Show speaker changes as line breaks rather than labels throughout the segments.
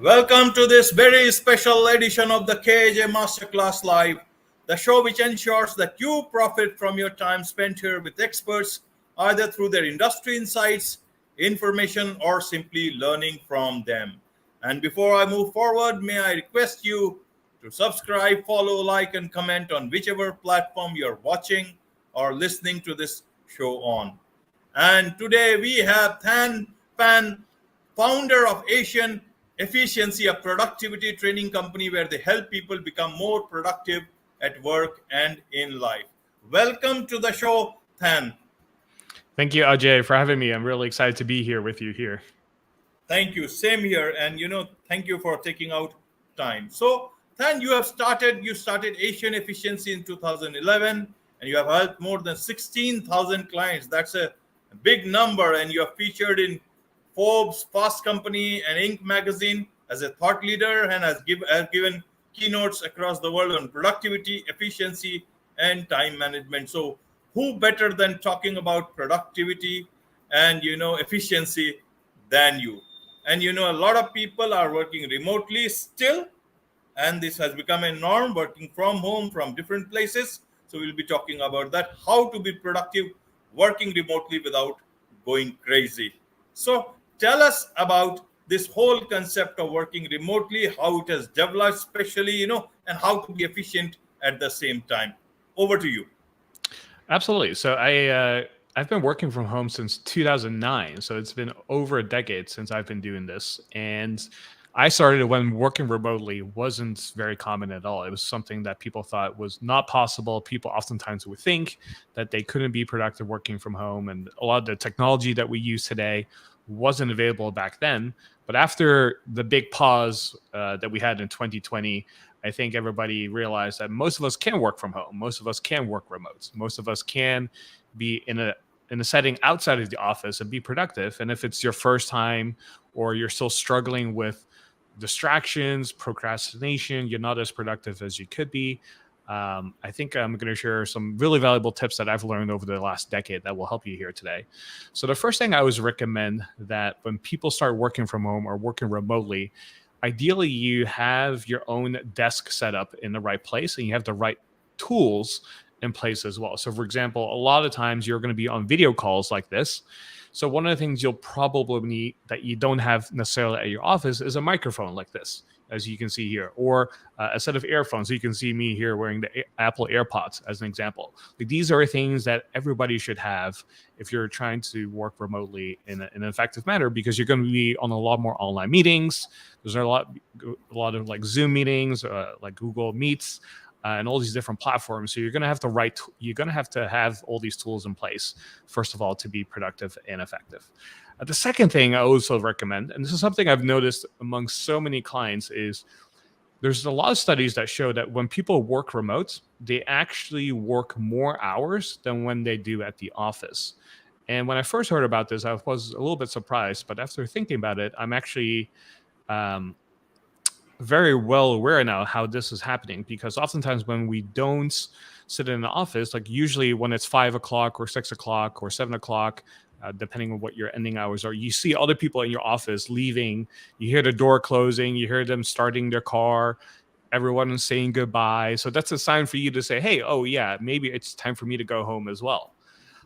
Welcome to this very special edition of the KJ Masterclass Live, the show which ensures that you profit from your time spent here with experts, either through their industry insights, information, or simply learning from them. And before I move forward, may I request you to subscribe, follow, like, and comment on whichever platform you're watching or listening to this show on. And today we have Thanh Pham, founder of Asian Efficiency, a productivity training company where they help people become more productive at work and in life. Welcome to the show, Thanh.
Thank you, Ajay, for having me. I'm really excited to be here with you here.
Thank you. Same here. And thank you for taking out time. So, Thanh, you started Asian Efficiency in 2011, and you have helped more than 16,000 clients. That's a big number, and you are featured in Forbes, Fast Company, and Inc. magazine as a thought leader, and has given keynotes across the world on productivity, efficiency, and time management. So, who better than talking about productivity and efficiency than you? And a lot of people are working remotely still, and this has become a norm, working from home from different places. So we'll be talking about that, how to be productive working remotely without going crazy. So tell us about this whole concept of working remotely, how it has developed, especially, and how to be efficient at the same time. Over to you.
Absolutely. So I've been working from home since 2009. So it's been over a decade since I've been doing this. And I started when working remotely wasn't very common at all. It was something that people thought was not possible. People oftentimes would think that they couldn't be productive working from home. And a lot of the technology that we use today wasn't available back then. But after the big pause that we had in 2020, I think everybody realized that most of us can work from home. Most of us can work remote. Most of us can be in a setting outside of the office and be productive. And if it's your first time or you're still struggling with distractions, procrastination, you're not as productive as you could be, I think I'm going to share some really valuable tips that I've learned over the last decade that will help you here today. So the first thing I always recommend that when people start working from home or working remotely, ideally you have your own desk set up in the right place and you have the right tools in place as well. So for example, a lot of times you're going to be on video calls like this. So one of the things you'll probably need that you don't have necessarily at your office is a microphone like this, as you can see here, or a set of earphones. So you can see me here wearing the Apple AirPods as an example. Like, these are things that everybody should have if you're trying to work remotely in an effective manner, because you're going to be on a lot more online meetings. There's a lot of like Zoom meetings, like Google Meets, and all these different platforms. So you're going to have to have all these tools in place, first of all, to be productive and effective. The second thing I also recommend, and this is something I've noticed among so many clients, is there's a lot of studies that show that when people work remote, they actually work more hours than when they do at the office. And when I first heard about this, I was a little bit surprised, but after thinking about it, I'm actually very well aware now how this is happening, because oftentimes when we don't sit in an office, like usually when it's 5 o'clock or 6 o'clock or 7 o'clock, depending on what your ending hours are, you see other people in your office leaving, you hear the door closing, you hear them starting their car, everyone is saying goodbye. So that's a sign for you to say, hey, oh yeah, maybe it's time for me to go home as well.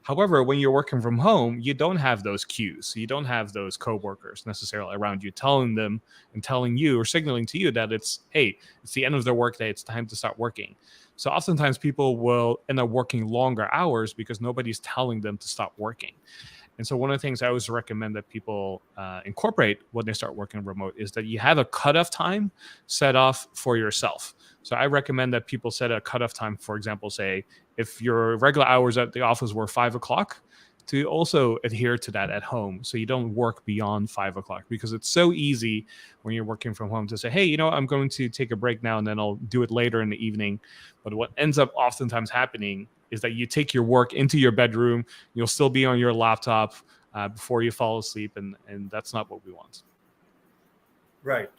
However, when you're working from home, you don't have those cues. You don't have those coworkers necessarily around you telling them and telling you or signaling to you that it's the end of their workday, it's time to start working. So oftentimes people will end up working longer hours because nobody's telling them to stop working. And so one of the things I always recommend that people incorporate when they start working remote is that you have a cutoff time set off for yourself. So I recommend that people set a cutoff time, for example, say, if your regular hours at the office were 5 o'clock, to also adhere to that at home, so you don't work beyond 5 o'clock, because it's so easy when you're working from home to say, hey, I'm going to take a break now and then I'll do it later in the evening. But what ends up oftentimes happening is that you take your work into your bedroom, you'll still be on your laptop before you fall asleep, and that's not what we want.
Right,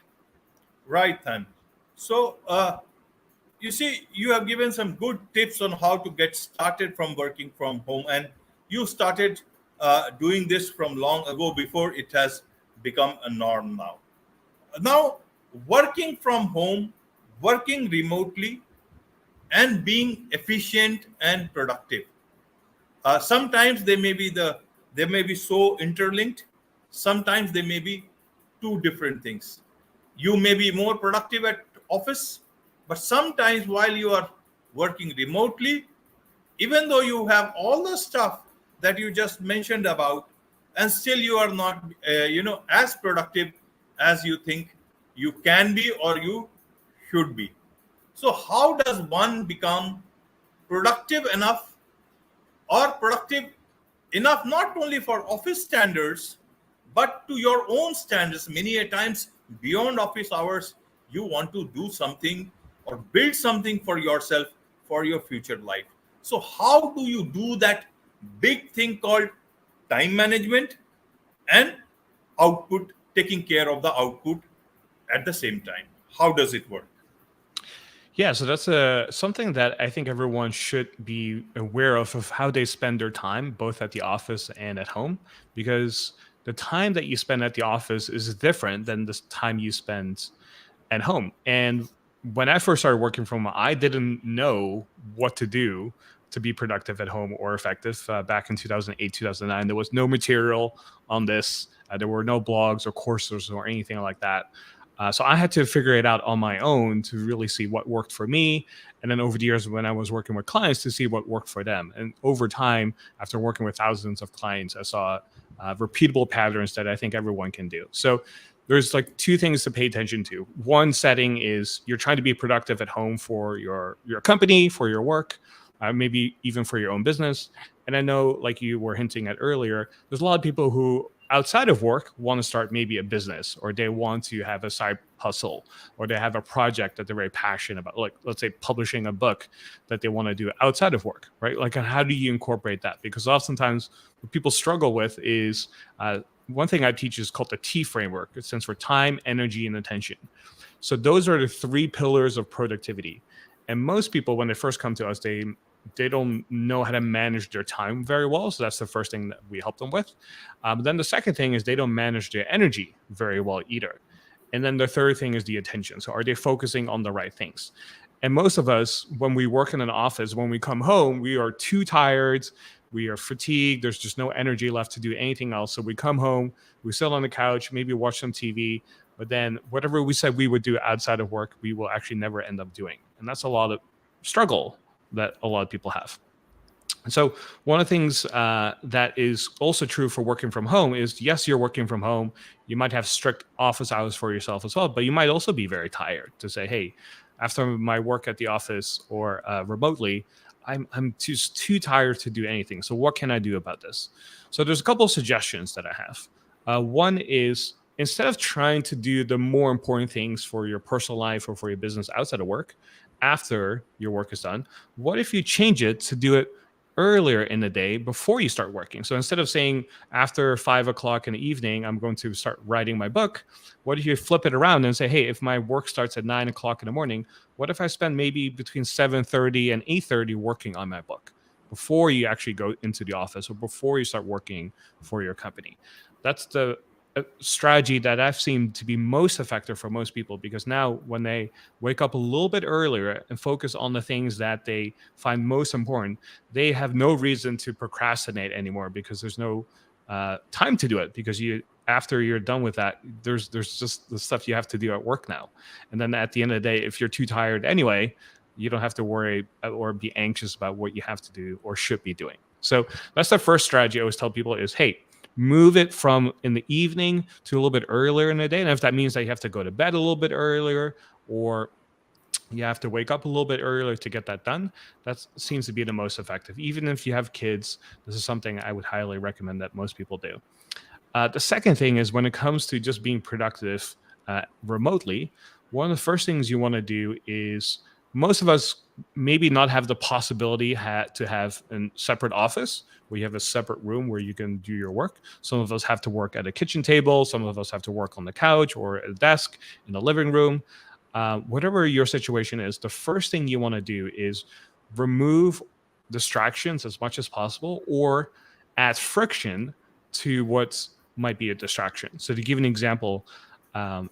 then. So, you see, you have given some good tips on how to get started from working from home, and you started doing this from long ago, before it has become a norm now. Now, working from home, working remotely, and being efficient and productive. Sometimes they may be so interlinked. Sometimes they may be two different things. You may be more productive at office, but sometimes while you are working remotely, even though you have all the stuff that you just mentioned about, and still you are not as productive as you think you can be or you should be. So how does one become productive enough, or productive enough not only for office standards but to your own standards? Many a times beyond office hours, you want to do something or build something for yourself, for your future life. So how do you do that big thing called time management and output, taking care of the output at the same time? How does it work?
Yeah, so that's something that I think everyone should be aware of how they spend their time, both at the office and at home, because the time that you spend at the office is different than the time you spend at home. And when I first started working from home, I didn't know what to do to be productive at home or effective. Back in 2008, 2009, there was no material on this. There were no blogs or courses or anything like that. So I had to figure it out on my own to really see what worked for me. And then over the years, when I was working with clients, to see what worked for them. And over time, after working with thousands of clients, I saw repeatable patterns that I think everyone can do. So there's like two things to pay attention to. One setting is you're trying to be productive at home for your company, for your work, maybe even for your own business. And I know, like you were hinting at earlier, there's a lot of people who outside of work want to start maybe a business, or they want to have a side hustle, or they have a project that they're very passionate about, like let's say publishing a book that they want to do outside of work, right? Like, how do you incorporate that? Because oftentimes what people struggle with is one thing I teach is called the T framework. It stands for time, energy, and attention. So those are the three pillars of productivity. And most people, when they first come to us, they don't know how to manage their time very well. So that's the first thing that we help them with. Then the second thing is they don't manage their energy very well either. And then the third thing is the attention. So are they focusing on the right things? And most of us, when we work in an office, when we come home, we are too tired. We are fatigued. There's just no energy left to do anything else. So we come home, we sit on the couch, maybe watch some TV, but then whatever we said we would do outside of work, we will actually never end up doing. And that's a lot of struggle that a lot of people have. So one of the things that is also true for working from home is, yes, you're working from home. You might have strict office hours for yourself as well, but you might also be very tired to say, hey, after my work at the office or remotely, I'm just too tired to do anything. So what can I do about this? So there's a couple of suggestions that I have. One is, instead of trying to do the more important things for your personal life or for your business outside of work, after your work is done, what if you change it to do it earlier in the day before you start working? So instead of saying after 5 o'clock in the evening, I'm going to start writing my book, what if you flip it around and say, hey, if my work starts at 9 o'clock in the morning, what if I spend maybe between 7:30 and 8:30 working on my book before you actually go into the office or before you start working for your company? That's the strategy that I've seen to be most effective for most people, because now when they wake up a little bit earlier and focus on the things that they find most important, they have no reason to procrastinate anymore, because there's no time to do it, because after you're done with that, there's just the stuff you have to do at work now. And then at the end of the day, if you're too tired anyway, you don't have to worry or be anxious about what you have to do or should be doing. So that's the first strategy I always tell people is, hey, move it from in the evening to a little bit earlier in the day. And if that means that you have to go to bed a little bit earlier, or you have to wake up a little bit earlier to get that done, that seems to be the most effective. Even if you have kids, this is something I would highly recommend that most people do. The second thing is, when it comes to just being productive remotely, one of the first things you want to do is, most of us maybe not have the possibility to have a separate office where you have a separate room where you can do your work. Some of us have to work at a kitchen table. Some of us have to work on the couch or at a desk in the living room. Whatever your situation is, the first thing you want to do is remove distractions as much as possible, or add friction to what might be a distraction. So to give an example,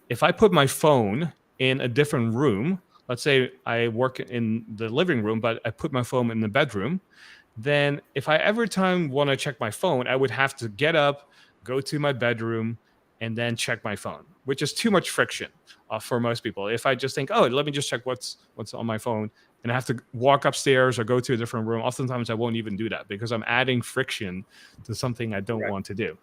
If I put my phone in a different room, let's say I work in the living room, but I put my phone in the bedroom, then if I every time want to check my phone, I would have to get up, go to my bedroom, and then check my phone, which is too much friction for most people. If I just think, oh, let me just check what's on my phone, and I have to walk upstairs or go to a different room, oftentimes I won't even do that because I'm adding friction to something I don't
Right.
want to do.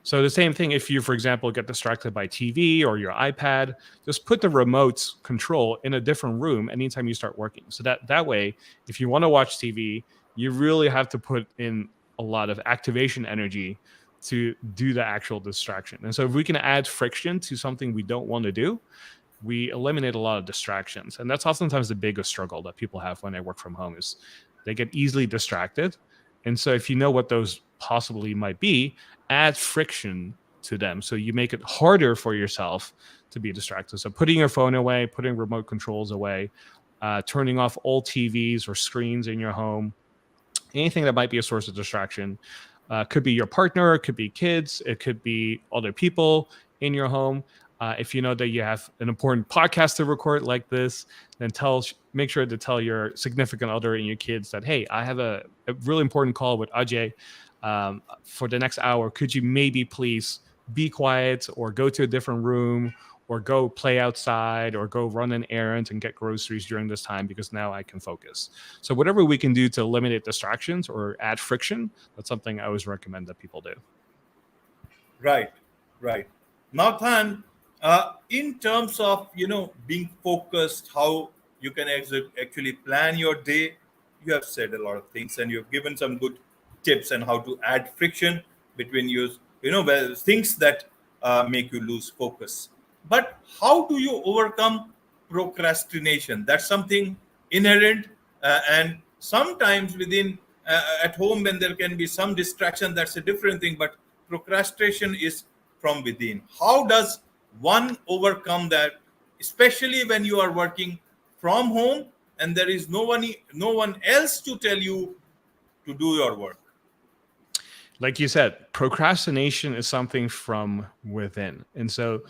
So the same thing if you, for example, get distracted by TV or your iPad, just put the remote control in a different room anytime you start working. So that way, if you want to watch TV, you really have to put in a lot of activation energy to do the actual distraction. And so if we can add friction to something we don't want to do, we eliminate a lot of distractions. And that's oftentimes the biggest struggle that people have when they work from home is they get easily distracted. And so if you know what those possibly might be, add friction to them. So you make it harder for yourself to be distracted. So putting your phone away, putting remote controls away, turning off all TVs or screens in your home, anything that might be a source of distraction. Could be your partner, it could be kids, it could be other people in your home. If you know that you have an important podcast to record like this, then make sure to tell your significant other and your kids that, hey, I have a really important call with Ajay for the next hour. Could you maybe please be quiet or go to a different room or go play outside or go run an errand and get groceries during this time because now I can focus. So whatever we can do to eliminate distractions or add friction, that's something I always recommend that people do.
Right, right. Now, Than, in terms of being focused, how you can actually plan your day, you have said a lot of things, and you've given some good tips on how to add friction between things that make you lose focus. But how do you overcome procrastination? That's something inherent, and sometimes within at home when there can be some distraction, that's a different thing. But procrastination is from within. How does one overcome that, especially when you are working from home and there is no one else to tell you to do your work?
Like you said, procrastination is something from within. And so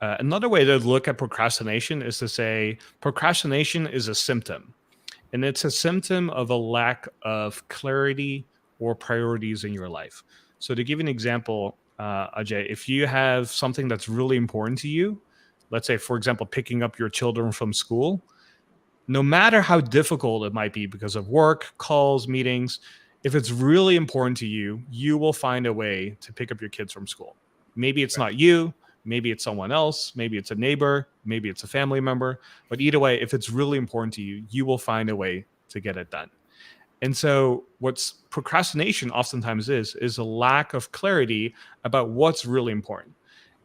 another way to look at procrastination is to say procrastination is a symptom. And it's a symptom of a lack of clarity or priorities in your life. So to give you an example, Ajay, if you have something that's really important to you, let's say, for example, picking up your children from school, no matter how difficult it might be because of work, calls, meetings, if it's really important to you, you will find a way to pick up your kids from school. Maybe it's
Right.
not you, maybe it's someone else, maybe it's a neighbor, maybe it's a family member, but either way, if it's really important to you, you will find a way to get it done. And so what's procrastination oftentimes is a lack of clarity about what's really important.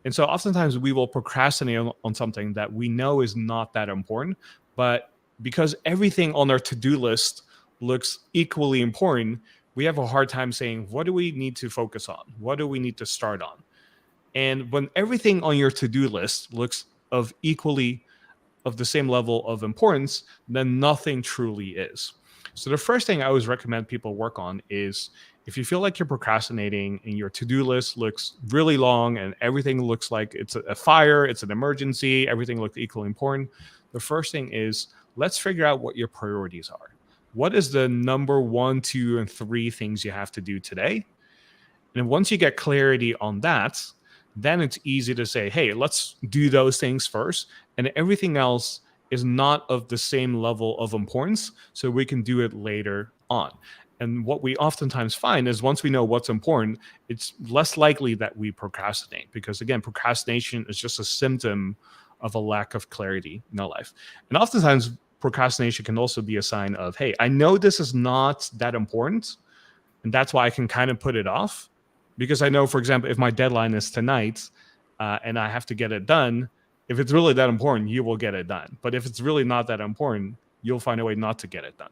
And so oftentimes we will procrastinate on something that we know is not that important, but because everything on our to-do list looks equally important, we have a hard time saying, what do we need to focus on? What do we need to start on? And when everything on your to-do list looks of the same level of importance, then nothing truly is. So the first thing I always recommend people work on is if you feel like you're procrastinating and your to-do list looks really long and everything looks like it's a fire, it's an emergency, everything looks equally important, the first thing is let's figure out what your priorities are. What is the number 1, 2, and 3 things you have to do today? And once you get clarity on that, then it's easy to say, hey, let's do those things first. And everything else is not of the same level of importance, so we can do it later on. And what we oftentimes find is once we know what's important, it's less likely that we procrastinate because, again, procrastination is just a symptom of a lack of clarity in our life. And oftentimes, procrastination can also be a sign of, hey, I know this is not that important, and that's why I can kind of put it off. Because I know, for example, if my deadline is tonight and I have to get it done, if it's really that important, you will get it done. But if it's really not that important, you'll find a way not to get it done.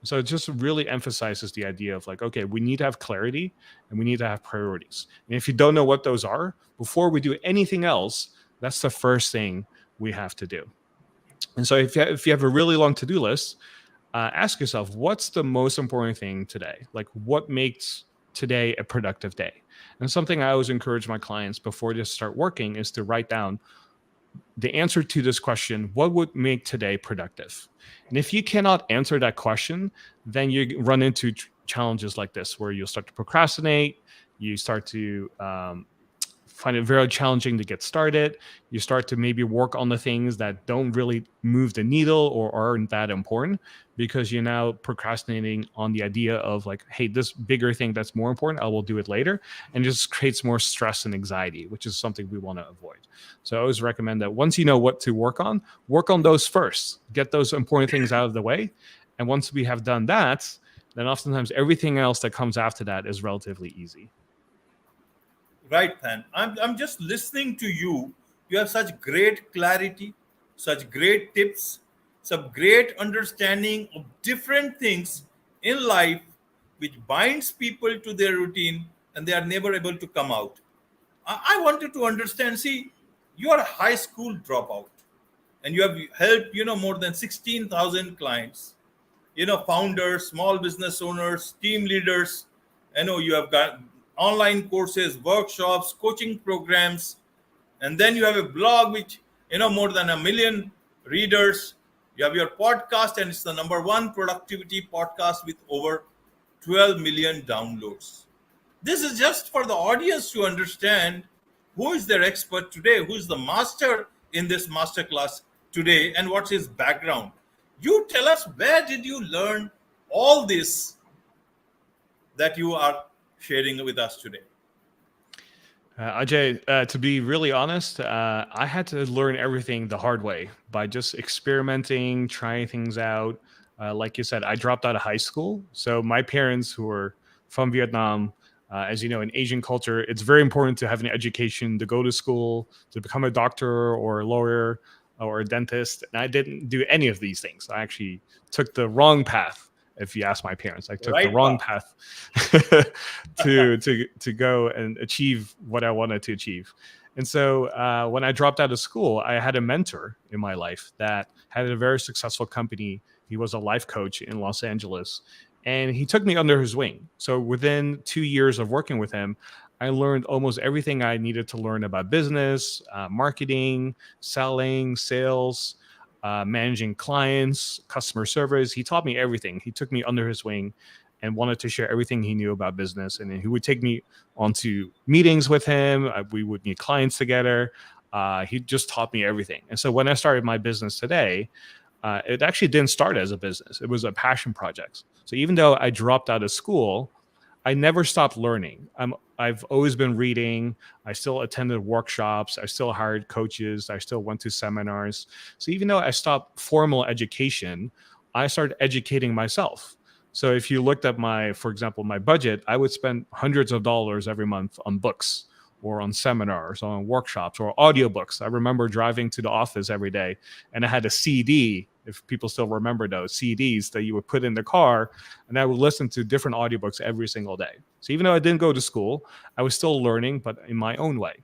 So it just really emphasizes the idea of like, okay, we need to have clarity and we need to have priorities. And if you don't know what those are, before we do anything else, that's the first thing we have to do. And so if you have a really long to-do list, ask yourself, what's the most important thing today? Like what makes today a productive day? And something I always encourage my clients before they start working is to write down the answer to this question: what would make today productive? And if you cannot answer that question, then you run into challenges like this, where you'll start to procrastinate, you start to find it very challenging to get started. You start to maybe work on the things that don't really move the needle or aren't that important, because you're now procrastinating on the idea of like, hey, this bigger thing that's more important, I will do it later. And it just creates more stress and anxiety, which is something we want to avoid. So I always recommend that once you know what to work on those first, get those important things out of the way. And once we have done that, then oftentimes everything else that comes after that is relatively easy.
Right, Than. I'm just listening to you. You have such great clarity, such great tips, some great understanding of different things in life which binds people to their routine and they are never able to come out. I wanted to understand. See, you are a high school dropout and you have helped, more than 16,000 clients, founders, small business owners, team leaders. I know you have got online courses, workshops, coaching programs, and then you have a blog which more than 1 million readers. You have your podcast, and it's the number one productivity podcast with over 12 million downloads. This is just for the audience to understand who is their expert today, who is the master in this masterclass today, and what's his background. You tell us, where did you learn all this that you are sharing with us today?
Ajay, to be really honest, I had to learn everything the hard way by just experimenting, trying things out. Like you said, I dropped out of high school. So my parents, who were from Vietnam, as you know, in Asian culture, it's very important to have an education, to go to school, to become a doctor or a lawyer or a dentist. And I didn't do any of these things. I actually took the wrong path. If you ask my parents, I took the wrong path to go and achieve what I wanted to achieve. And so when I dropped out of school, I had a mentor in my life that had a very successful company. He was a life coach in Los Angeles, and he took me under his wing. So within 2 years of working with him, I learned almost everything I needed to learn about business, marketing, selling, sales, managing clients, customer service. He taught me everything. He took me under his wing and wanted to share everything he knew about business. And he would take me onto meetings with him. We would meet clients together. He just taught me everything. And so when I started my business today, it actually didn't start as a business. It was a passion project. So even though I dropped out of school, I never stopped learning. I've always been reading. I still attended workshops. I still hired coaches. I still went to seminars. So even though I stopped formal education, I started educating myself. So if you looked at for example, my budget, I would spend hundreds of dollars every month on books or on seminars, or on workshops, or audiobooks. I remember driving to the office every day, and I had a CD, if people still remember those CDs that you would put in the car, and I would listen to different audiobooks every single day. So even though I didn't go to school, I was still learning, but in my own way.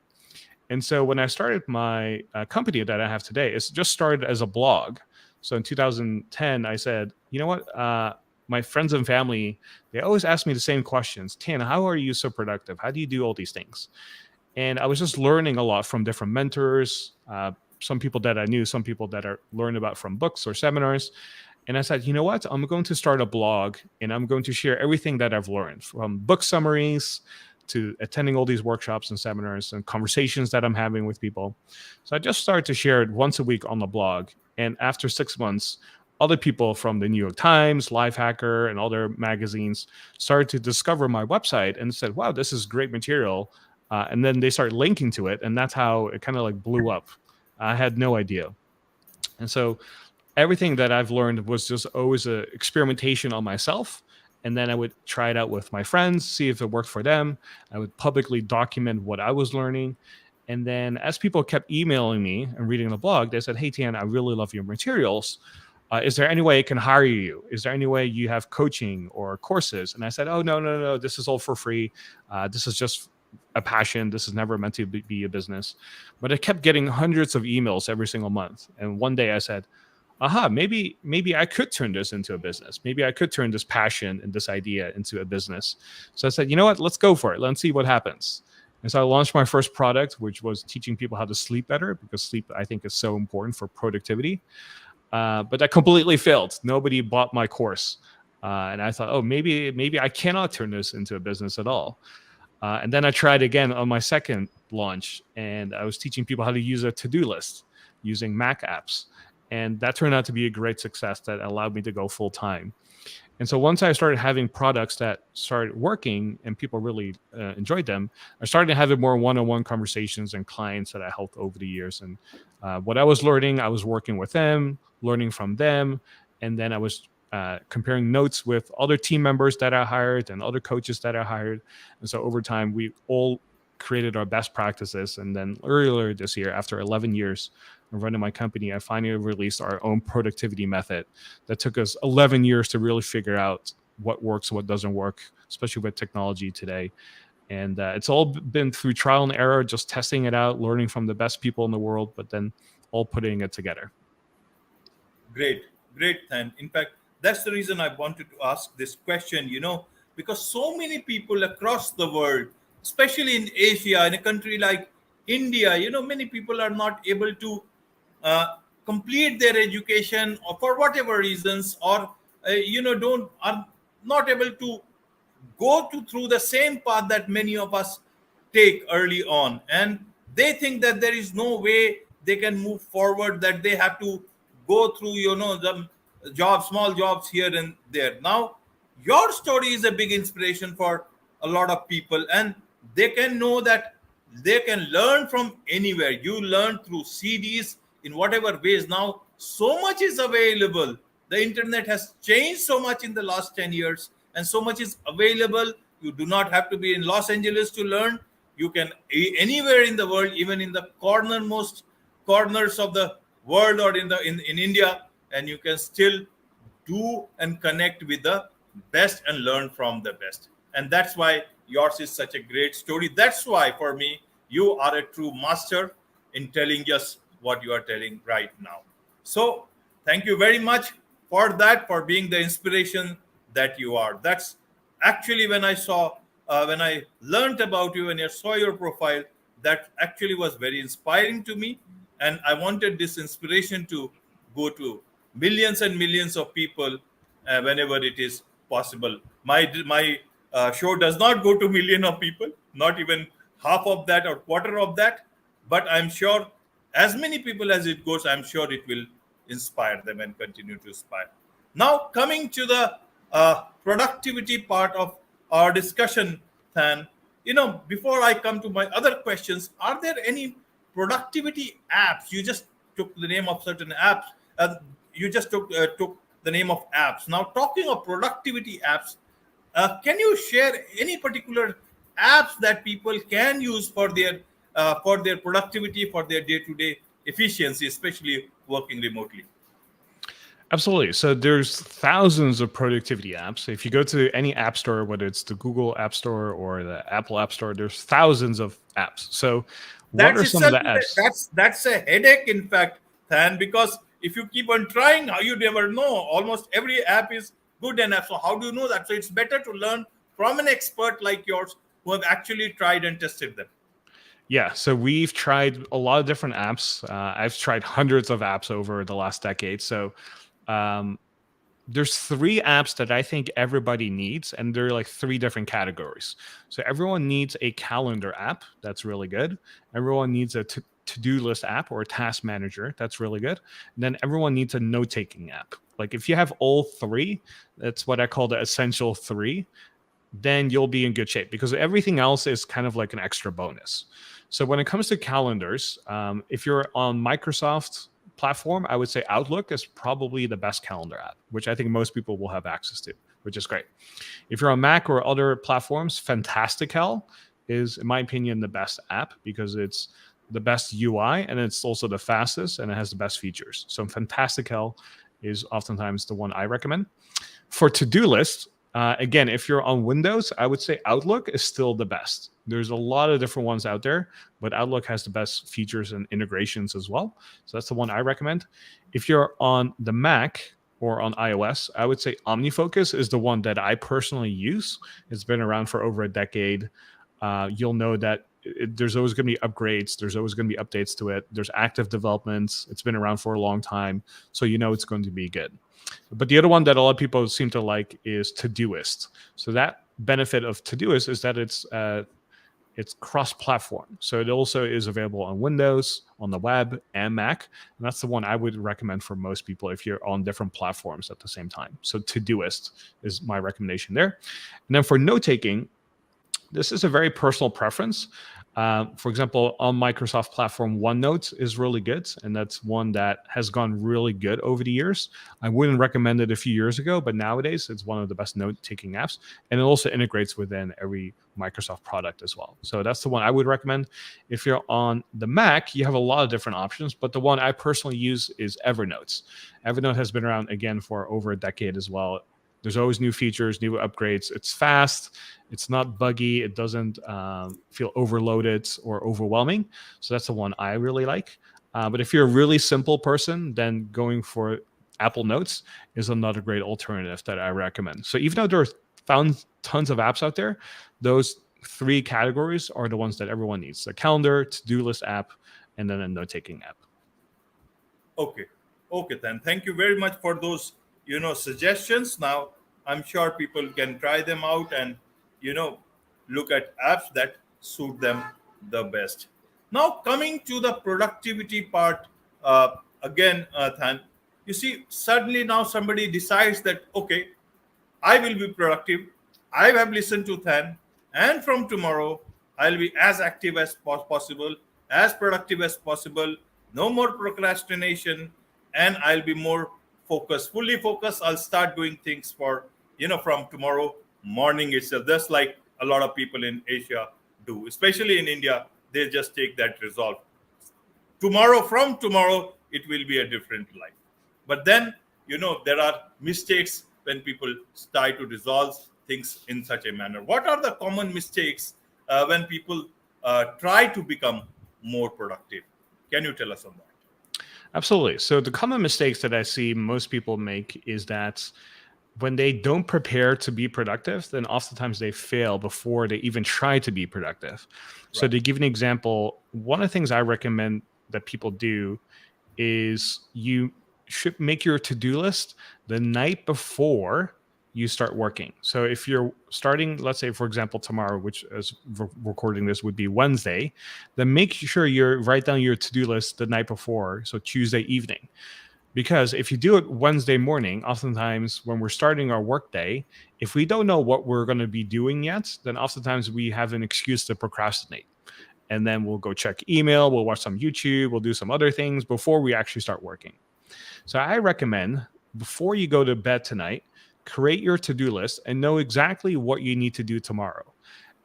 And so when I started my company that I have today, it's just started as a blog. So in 2010, I said, you know what? My friends and family, they always ask me the same questions. Tan, how are you so productive? How do you do all these things? And I was just learning a lot from different mentors, some people that I knew, some people that I learned about from books or seminars. And I said, you know what? I'm going to start a blog, and I'm going to share everything that I've learned, from book summaries to attending all these workshops and seminars and conversations that I'm having with people. So I just started to share it once a week on the blog. And after 6 months, other people from the New York Times, Lifehacker, and other magazines started to discover my website and said, wow, this is great material. And then they started linking to it. And that's how it kind of like blew up. I had no idea. And so everything that I've learned was just always an experimentation on myself. And then I would try it out with my friends, see if it worked for them. I would publicly document what I was learning. And then as people kept emailing me and reading the blog, they said, hey, Tian, I really love your materials. Is there any way I can hire you? Is there any way you have coaching or courses? And I said, oh, no. This is all for free. This is just a passion. This is never meant to be a business. But I kept getting hundreds of emails every single month. And one day I said, aha, maybe I could turn this into a business. Maybe I could turn this passion and this idea into a business. So I said, you know what, let's go for it. Let's see what happens. And so I launched my first product, which was teaching people how to sleep better, because sleep, I think, is so important for productivity. But that completely failed. Nobody bought my course. And I thought, oh, maybe I cannot turn this into a business at all. And then I tried again on my second launch, and I was teaching people how to use a to-do list using Mac apps. And that turned out to be a great success that allowed me to go full time. And so once I started having products that started working and people really enjoyed them, I started having more one-on-one conversations and clients that I helped over the years. And what I was learning, I was working with them, learning from them. And then I was comparing notes with other team members that I hired and other coaches that I hired. And so over time, we all created our best practices. And then earlier this year, after 11 years of running my company, I finally released our own productivity method that took us 11 years to really figure out what works, what doesn't work, especially with technology today. And it's all been through trial and error, just testing it out, learning from the best people in the world, but then all putting it together.
Great, great. And in fact, that's the reason I wanted to ask this question, because so many people across the world, especially in Asia, in a country like India, many people are not able to complete their education or for whatever reasons, or, don't are not able to go through the same path that many of us take early on, and they think that there is no way they can move forward, that they have to go through the small jobs here and there. Now your story is a big inspiration for a lot of people, and they can know that they can learn from anywhere. You learn through CDs in whatever ways. Now so much is available. The internet has changed so much in the last 10 years, and so much is available. You do not have to be in Los Angeles to learn. You can anywhere in the world, even in the corners of the world, or in India, and you can still do and connect with the best and learn from the best. And that's why yours is such a great story. That's why for me, you are a true master in telling us what you are telling right now. So thank you very much for that, for being the inspiration that you are. That's actually when I learned about you and I saw your profile, that actually was very inspiring to me. And I wanted this inspiration to go to millions and millions of people whenever it is possible. My show does not go to million of people, not even half of that or quarter of that, but I'm sure as many people as it goes, I'm sure it will inspire them and continue to inspire. Now coming to the productivity part of our discussion, Than, before I come to my other questions, are there any productivity apps? You just took the name of certain apps. You just took the name of apps. Now, talking of productivity apps, can you share any particular apps that people can use for their productivity, for their day-to-day efficiency, especially working remotely?
Absolutely. So there's thousands of productivity apps. If you go to any app store, whether it's the Google App Store or the Apple App Store, there's thousands of apps. So what
That's
are some of
itself
the apps?
that's a headache, in fact, Than, because if you keep on trying, how you never know. Almost every app is good enough. So how do you know that? So it's better to learn from an expert like yours who have actually tried and tested them.
Yeah, so we've tried a lot of different apps. I've tried hundreds of apps over the last decade. So um, there's three apps that I think everybody needs, and they're like three different categories. So everyone needs a calendar app. That's really good. Everyone needs a to-do list app or a task manager. That's really good. And then everyone needs a note-taking app. Like if you have all three, that's what I call the essential three, then you'll be in good shape, because everything else is kind of like an extra bonus. So when it comes to calendars, if you're on Microsoft platform, I would say Outlook is probably the best calendar app, which I think most people will have access to, which is great. If you're on Mac or other platforms, Fantastical is, in my opinion, the best app, because it's the best UI and it's also the fastest and it has the best features. So Fantastical is oftentimes the one I recommend. For to-do lists, again, if you're on Windows, I would say Outlook is still the best. There's a lot of different ones out there, but Outlook has the best features and integrations as well. So that's the one I recommend. If you're on the Mac or on iOS, I would say OmniFocus is the one that I personally use. It's been around for over a decade. You'll know that there's always going to be upgrades. There's always going to be updates to it. There's active developments. It's been around for a long time, so you know it's going to be good. But the other one that a lot of people seem to like is Todoist. So that benefit of Todoist is that it's cross-platform. So it also is available on Windows, on the web, and Mac. And that's the one I would recommend for most people if you're on different platforms at the same time. So Todoist is my recommendation there. And then for note-taking, this is a very personal preference. For example, on Microsoft platform, OneNote is really good, and that's one that has gone really good over the years. I wouldn't recommend it a few years ago, but nowadays it's one of the best note-taking apps, and it also integrates within every Microsoft product as well. So that's the one I would recommend. If you're on the Mac, you have a lot of different options, but the one I personally use is Evernote. Evernote has been around, again, for over a decade as well. There's always new features, new upgrades. It's fast. It's not buggy. It doesn't feel overloaded or overwhelming. So that's the one I really like. But if you're a really simple person, then going for Apple Notes is another great alternative that I recommend. So even though there are found tons of apps out there, those three categories are the ones that everyone needs: a calendar, to-do list app, and then a note-taking app.
Okay. Okay, then. Thank you very much for those, suggestions. Now, I'm sure people can try them out and, look at apps that suit them the best. Now, coming to the productivity part, again, Than, you see, suddenly now somebody decides that, okay, I will be productive. I have listened to Than, and from tomorrow, I'll be as active as possible, as productive as possible, no more procrastination, and I'll be more focused, fully focused. I'll start doing things from tomorrow morning itself, just like a lot of people in Asia do, especially in India. They just take that resolve. From tomorrow, it will be a different life. But then, there are mistakes when people try to resolve things in such a manner. What are the common mistakes when people try to become more productive? Can you tell us on that?
Absolutely. So the common mistakes that I see most people make is that when they don't prepare to be productive, then oftentimes they fail before they even try to be productive. So to give an example, one of the things I recommend that people do is you should make your to-do list the night before you start working. So if you're starting, let's say, for example, tomorrow, which as recording this would be Wednesday, then make sure you write down your to-do list the night before, so Tuesday evening. Because if you do it Wednesday morning, oftentimes when we're starting our workday, if we don't know what we're going to be doing yet, then oftentimes we have an excuse to procrastinate. And then we'll go check email, we'll watch some YouTube, we'll do some other things before we actually start working. So I recommend, before you go to bed tonight, create your to-do list and know exactly what you need to do tomorrow.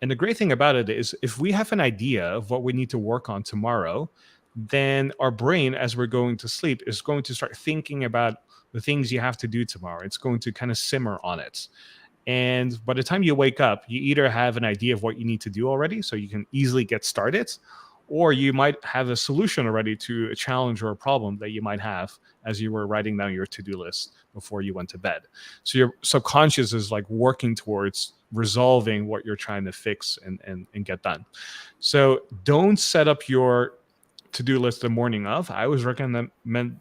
And the great thing about it is if we have an idea of what we need to work on tomorrow, then our brain, as we're going to sleep, is going to start thinking about the things you have to do tomorrow. It's going to kind of simmer on it. And by the time you wake up, you either have an idea of what you need to do already, so you can easily get started, or you might have a solution already to a challenge or a problem that you might have as you were writing down your to-do list before you went to bed. So your subconscious is like working towards resolving what you're trying to fix and get done. So don't set up your to-do list the morning of. I always recommend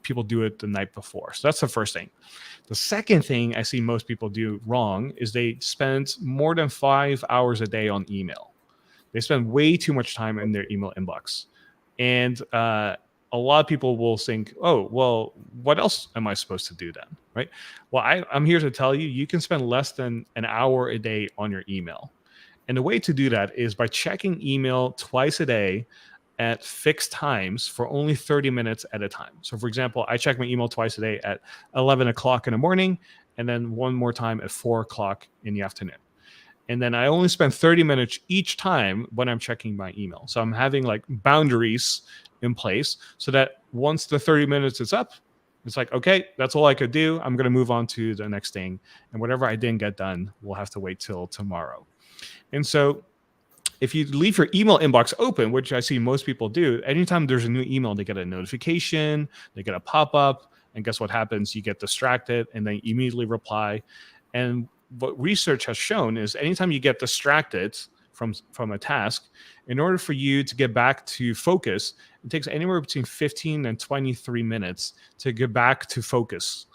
people do it the night before. So that's the first thing. The second thing I see most people do wrong is they spend more than 5 hours a day on email. They spend way too much time in their email inbox. And a lot of people will think, oh, well, what else am I supposed to do then? Right? Well, I'm here to tell you, you can spend less than an hour a day on your email. And the way to do that is by checking email twice a day at fixed times for only 30 minutes at a time. So for example, I check my email twice a day at 11 o'clock in the morning, and then one more time at 4 o'clock in the afternoon. And then I only spend 30 minutes each time when I'm checking my email. So I'm having like boundaries in place so that once the 30 minutes is up, it's like, okay, that's all I could do. I'm going to move on to the next thing. And whatever I didn't get done, we'll have to wait till tomorrow. And so if you leave your email inbox open, which I see most people do, anytime there's a new email, they get a notification, they get a pop-up, And guess what happens? You get distracted and then immediately reply. And what research has shown is anytime you get distracted from a task, in order for you to get back to focus, it takes anywhere between 15 and 23 minutes to get back to focus.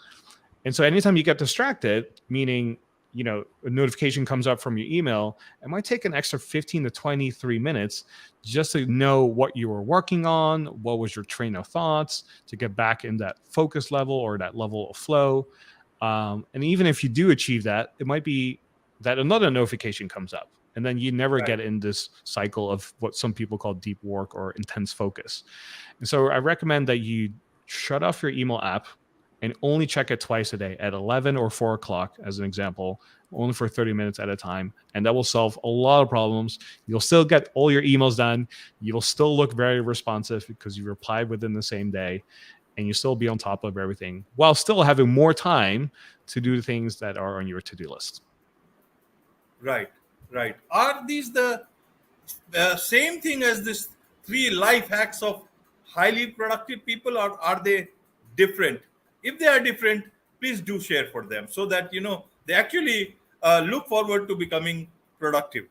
And so anytime you get distracted, meaning, a notification comes up from your email, it might take an extra 15 to 23 minutes just to know what you were working on, what was your train of thoughts, to get back in that focus level or that level of flow. And even if you do achieve that, it might be that another notification comes up. And then you never get in this cycle of what some people call deep work or intense focus. And so I recommend that you shut off your email app and only check it twice a day at 11 or 4 o'clock, as an example, only for 30 minutes at a time. And that will solve a lot of problems. You'll still get all your emails done. You'll still look very responsive because you replied within the same day, and you still be on top of everything while still having more time to do the things that are on your to-do list.
Right. Are these the same thing as this 3 life hacks of highly productive people, or are they different? If they are different, please do share for them so that they actually look forward to becoming productive.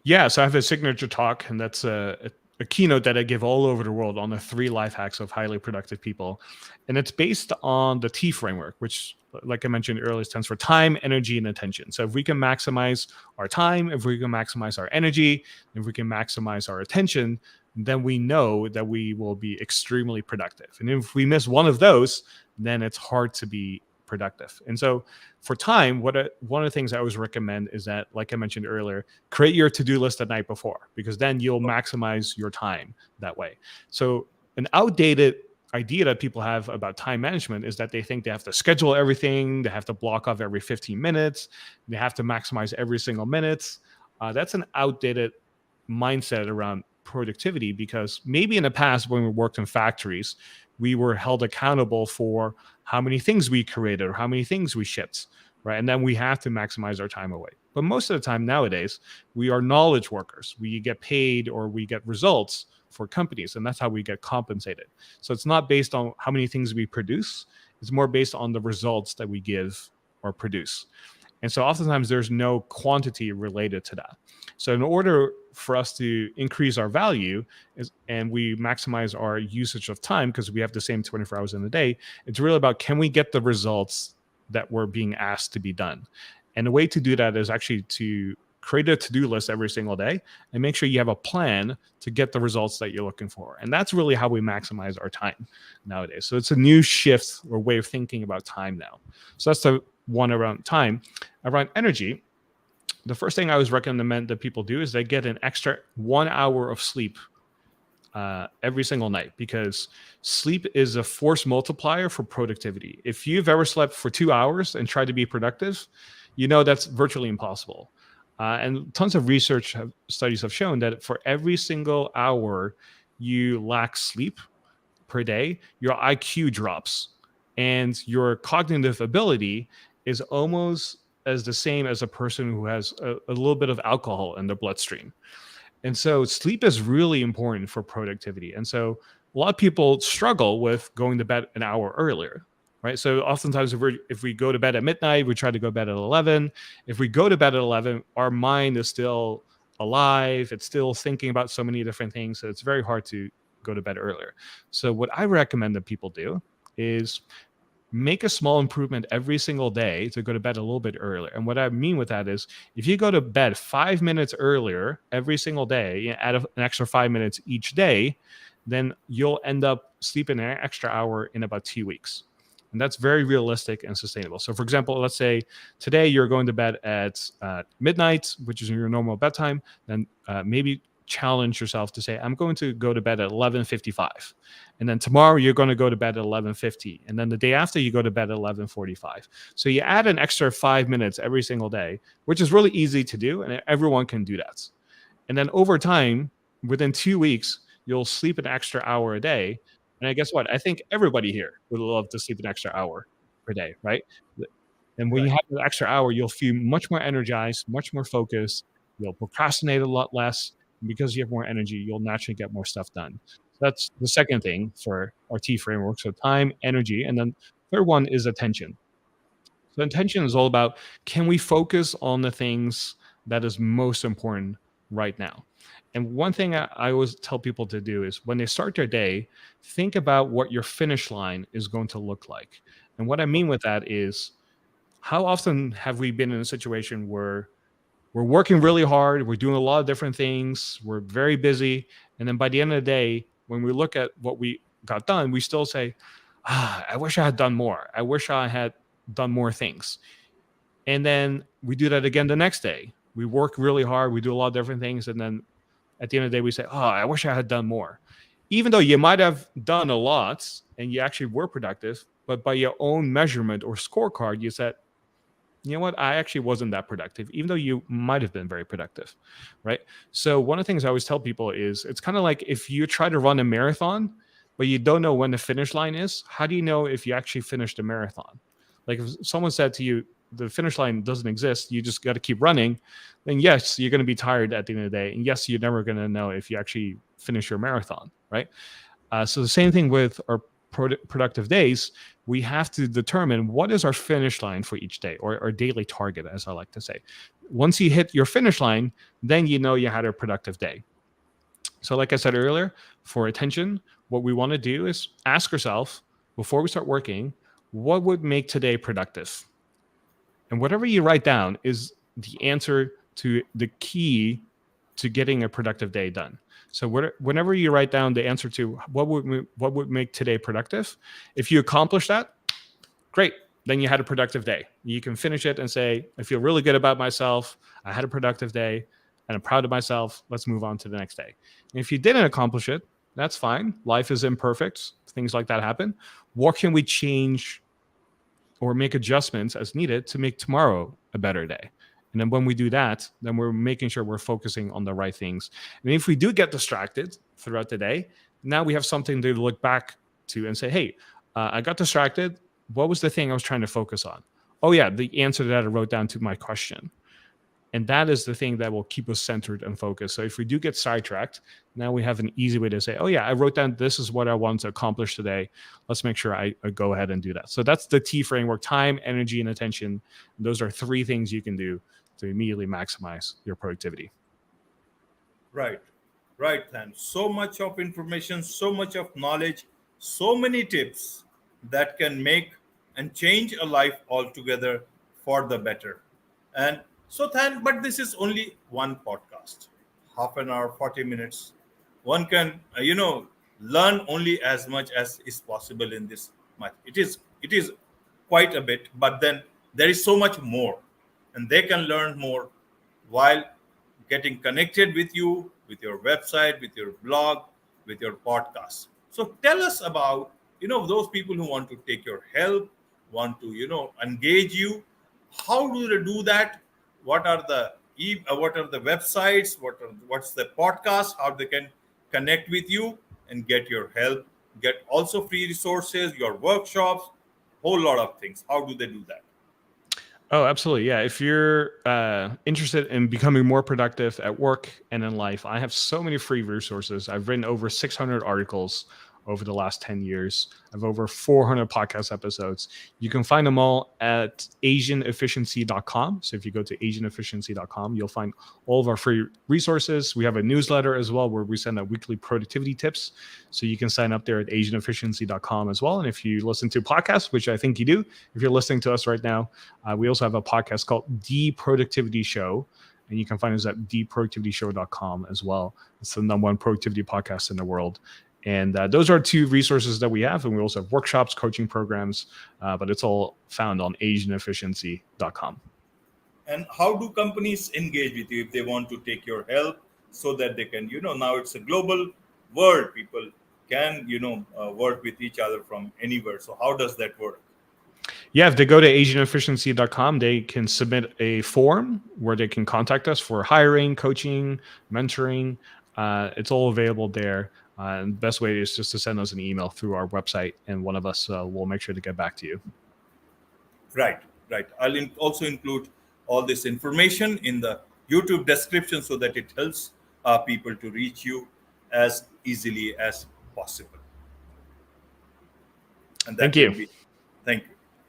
Yeah, so I have a signature talk, and that's a keynote that I give all over the world on the 3 life hacks of highly productive people. And it's based on the T framework, which, like I mentioned earlier, stands for time, energy, and attention. So if we can maximize our time, if we can maximize our energy, if we can maximize our attention, then we know that we will be extremely productive. And if we miss one of those, then it's hard to be productive. And so for time, one of the things I always recommend is that, like I mentioned earlier, create your to-do list the night before, because then you'll maximize your time that way. So an outdated idea that people have about time management is that they think they have to schedule everything, they have to block off every 15 minutes, they have to maximize every single minute. That's an outdated mindset around productivity, because maybe in the past when we worked in factories, we were held accountable for how many things we created or how many things we shipped, right? And then we have to maximize our time away. But most of the time nowadays, we are knowledge workers. We get paid or we get results for companies, and that's how we get compensated. So it's not based on how many things we produce. It's more based on the results that we give or produce. And so oftentimes there's no quantity related to that. So in order for us to increase our value and we maximize our usage of time, because we have the same 24 hours in the day, it's really about, can we get the results that we're being asked to be done? And the way to do that is actually to create a to-do list every single day and make sure you have a plan to get the results that you're looking for. And that's really how we maximize our time nowadays. So it's a new shift or way of thinking about time now. So that's the one around time. Around energy, the first thing I always recommend that people do is they get an extra 1 hour of sleep every single night, because sleep is a force multiplier for productivity. If you've ever slept for 2 hours and tried to be productive, that's virtually impossible. And tons of studies have shown that for every single hour you lack sleep per day, your IQ drops and your cognitive ability is almost as the same as a person who has a little bit of alcohol in their bloodstream. And so sleep is really important for productivity. And so a lot of people struggle with going to bed an hour earlier, right? So oftentimes if we go to bed at midnight, we try to go to bed at 11. If we go to bed at 11, our mind is still alive. It's still thinking about so many different things. So it's very hard to go to bed earlier. So what I recommend that people do is make a small improvement every single day to go to bed a little bit earlier. And what I mean with that is, if you go to bed 5 minutes earlier every single day, add an extra 5 minutes each day, then you'll end up sleeping an extra hour in about 2 weeks. And that's very realistic and sustainable. So for example, let's say today you're going to bed at midnight, which is your normal bedtime, then maybe challenge yourself to say, I'm going to go to bed at 11:55. And then tomorrow you're going to go to bed at 11:50. And then the day after you go to bed at 11:45. So you add an extra 5 minutes every single day, which is really easy to do. And everyone can do that. And then over time, within 2 weeks, you'll sleep an extra hour a day. And guess what? I think everybody here would love to sleep an extra hour per day, right? And when you have an extra hour, you'll feel much more energized, much more focused. You'll procrastinate a lot less. And because you have more energy, you'll naturally get more stuff done. That's the second thing for our T framework. So time, energy, and then third one is attention. So intention is all about, can we focus on the things that is most important right now? And one thing I always tell people to do is when they start their day, think about what your finish line is going to look like. And what I mean with that is, how often have we been in a situation where we're working really hard, we're doing a lot of different things, we're very busy, and then by the end of the day, when we look at what we got done, we still say, I wish I had done more. I wish I had done more things. And then we do that again the next day. We work really hard, we do a lot of different things, and then at the end of the day, we say, I wish I had done more. Even though you might have done a lot and you actually were productive, but by your own measurement or scorecard, you said, you know what, I actually wasn't that productive, even though you might have been very productive, right? So one of the things I always tell people is, it's kind of like if you try to run a marathon, but you don't know when the finish line is, how do you know if you actually finished a marathon? Like if someone said to you, the finish line doesn't exist, you just got to keep running, then yes, you're going to be tired at the end of the day. And yes, you're never going to know if you actually finish your marathon, right? So the same thing with our productive days. We have to determine what is our finish line for each day, or our daily target, as I like to say. Once you hit your finish line, then you know you had a productive day. So like I said earlier, for attention, what we want to do is ask ourselves before we start working, what would make today productive? And whatever you write down is the answer to the key to getting a productive day done. So whenever you write down the answer to what would make today productive, if you accomplish that, great. Then you had a productive day. You can finish it and say, I feel really good about myself. I had a productive day and I'm proud of myself. Let's move on to the next day. And if you didn't accomplish it, that's fine. Life is imperfect. Things like that happen. What can we change or make adjustments as needed to make tomorrow a better day? And then when we do that, then we're making sure we're focusing on the right things. And if we do get distracted throughout the day, now we have something to look back to and say, hey, I got distracted. What was the thing I was trying to focus on? Oh yeah, the answer that I wrote down to my question. And that is the thing that will keep us centered and focused. So if we do get sidetracked, now we have an easy way to say, oh yeah, I wrote down, this is what I want to accomplish today. Let's make sure I go ahead and do that. So that's the T framework: time, energy, and attention. Those are three things you can do to immediately maximize your productivity.
Right, right, and so much of information, so much of knowledge, so many tips that can make and change a life altogether for the better. And so, but this is only one podcast, half an hour, 40 minutes. One can, learn only as much as is possible in this much. It is quite a bit, but then there is so much more, and they can learn more while getting connected with you, with your website, with your blog, with your podcast. So tell us about, those people who want to take your help, want to, engage you. How do they do that? What are the what are the websites? What's the podcast? How they can connect with you and get your help, get also free resources, your workshops, whole lot of things. How do they do that?
Oh, absolutely. Yeah. If you're interested in becoming more productive at work and in life, I have so many free resources. I've written over 600 articles over the last 10 years. I have over 400 podcast episodes. You can find them all at asianefficiency.com. So if you go to asianefficiency.com, you'll find all of our free resources. We have a newsletter as well where we send out weekly productivity tips. So you can sign up there at asianefficiency.com as well. And if you listen to podcasts, which I think you do, if you're listening to us right now, we also have a podcast called The Productivity Show. And you can find us at theproductivityshow.com as well. It's the number one productivity podcast in the world. And those are two resources that we have. And we also have workshops, coaching programs, but it's all found on asianefficiency.com.
And how do companies engage with you if they want to take your help so that they can, now it's a global world. People can, work with each other from anywhere. So how does that work?
Yeah, if they go to asianefficiency.com, they can submit a form where they can contact us for hiring, coaching, mentoring. It's all available there. And the best way is just to send us an email through our website, and one of us will make sure to get back to you.
Right, right. I'll also include all this information in the YouTube description so that it helps people to reach you as easily as possible. And
Thank
that will
you.
be,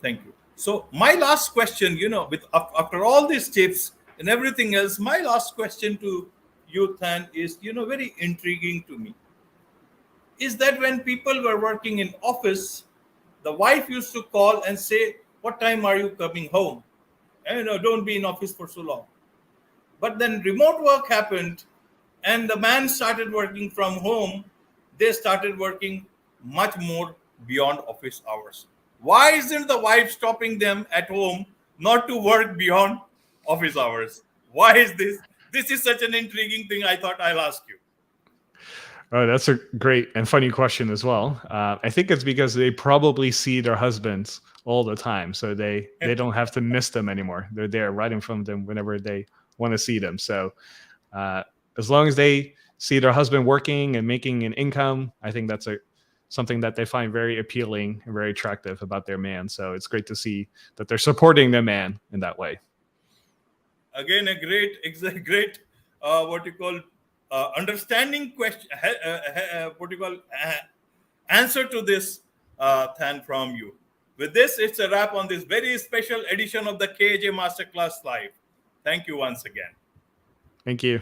thank you. So my last question, with after all these tips and everything else, my last question to you, Than, is very intriguing to me. Is that when people were working in office, the wife used to call and say, "What time are you coming home? Don't be in office for so long." But then remote work happened, and the man started working from home. They started working much more beyond office hours. Why isn't the wife stopping them at home not to work beyond office hours? Why is this? This is such an intriguing thing. I thought I'll ask you.
Oh, that's a great and funny question as well. I think it's because they probably see their husbands all the time, so they don't have to miss them anymore. They're there right in front of them whenever they want to see them. So as long as they see their husband working and making an income, I think that's something that they find very appealing and very attractive about their man. So it's great to see that they're supporting their man in that way.
Again, a great what you call understanding question. What you call answer to this, Than, from you. With this, it's a wrap on this very special edition of the KJ Masterclass Live. Thank you once again.
Thank you.